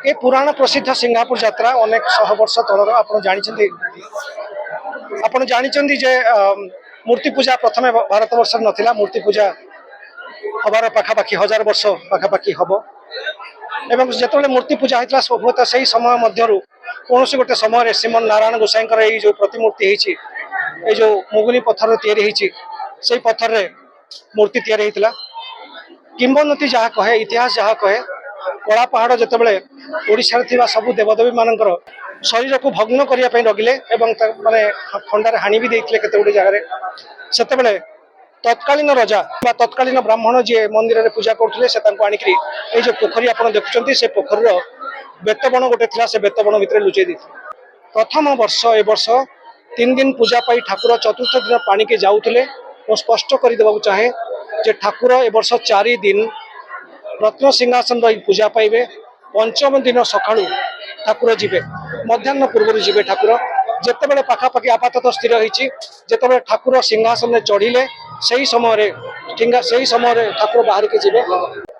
ये पुराण प्रसिद्ध सिंगापुर यात्रा अनेक शह वर्ष तलर आप जानी जे मूर्ति पूजा प्रथम भारत वर्ष नाला मूर्ति पूजा हबार पाखापाखि 1000 वर्ष पाखापाखि हम एवं जो मूर्ति पूजा होता हुए से ही समय मध्य कौन गोटे समय श्रीमन नारायण गोसाई जो प्रतिमूर्ति ये जो मुगुनी पत्थर से पत्थर रे मूर्ति या किंवदंती जहाँ कहे इतिहास जहाँ कहे कला पहाड़ जो ओडिशा सबू देवदेवी मानकर शरीर को भग्न करने लगिले माने खंडार हाणी भी देते केते गुटे जगह से तत्कालीन रजा तत्कालीन ब्राह्मण जी मंदिर में पूजा करते ये जो पोखरी आप देखुं से पोखर बेतबण गोटे थी से बेतबण भितर लुचई दी प्रथम वर्ष ए वर्ष 3 दिन पूजा पाई ठाकुर चतुर्थ दिन पानी के जाऊले स्पष्ट करदेवा चाहे जे ठाकुर ए वर्ष 4 दिन रत्न सिंहासन रही पूजा पाइबे पंचम दिन सकाळु ठाकुर जीवे मध्याह्न पूर्व जीवे ठाकुर जितेबाला पाखापाखि आपातत स्थिर होती जितेबाला ठाकुर सिंहासन में चढ़िले से समय ठाकुर बाहर के जीवे।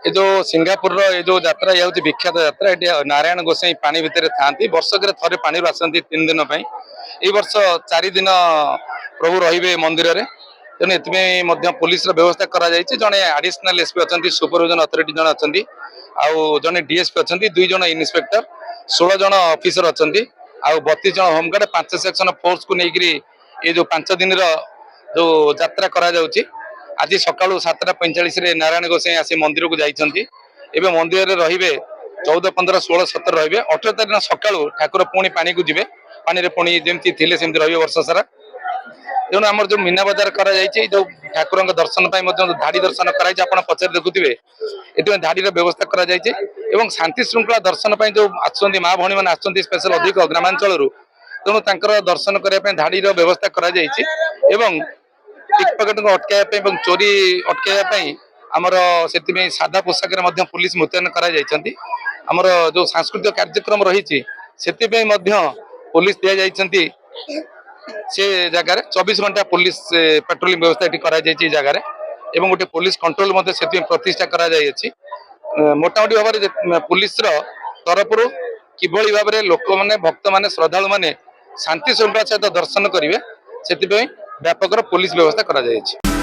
ये जो सिंगापुर ये जो यात्रा ये विख्यात यात्रा ये नारायण गोसाई पानी भितर था वर्षक थे पानी आसती 3 दिन ये वर्ष 4 दिन प्रभु रे मंदिर में तेणु ये पुलिस व्यवस्था करा जड़े एडिशनल एसपी अच्छा सुपरविजन अथॉरिटी जन अच्छा जड़े डीएसपी अच्छा 2 जन इन्स्पेक्टर 16 जन ऑफिसर अच्छा 32 जन होमगार्ड 5 सेक्शन फोर्स को लेकर ये जो 5 दिन जो यात्रा करा आज सका 7:45 नारायण गोसाई आसी मंदिर को जाइए मंदिर में रे 14, 15, 16, 17 रे 18 तारीख सका ठाकुर पुणी पानी को जी पानी पुणी जमी थे सेमती रे वर्ष सारा तेणु आम जो मीना बजार कर जो ठाकुर दर्शन धाड़ी दर्शन कर पचार देखुए ये धाड़ी व्यवस्था कर शांति श्रृंखला दर्शन जो आसुँच माँ भौणी मैंने आसुँच स्पेशल अधिक ग्रामांचल तेणु तर दर्शन करने धाड़ी व्यवस्था कर पिकपॉकेट को अटकाइबा चोरी अटकाइबा आमर से सादा पोशाक पुलिस मुतयन कर जो सांस्कृतिक कार्यक्रम रही से पुलिस दि जाती से जगार 24 घंटा पुलिस पेट्रोलिंग व्यवस्था ये जगार एवं गोटे पुलिस कंट्रोल प्रतिष्ठा कर मोटामोटी भाव में पुलिस तरफ किभली भाव में लोक मैंने भक्त मैंने श्रद्धालु मैंने शांति श्रृंखला सहित दर्शन करेंगे से व्यापक पुलिस व्यवस्था करा जायछि।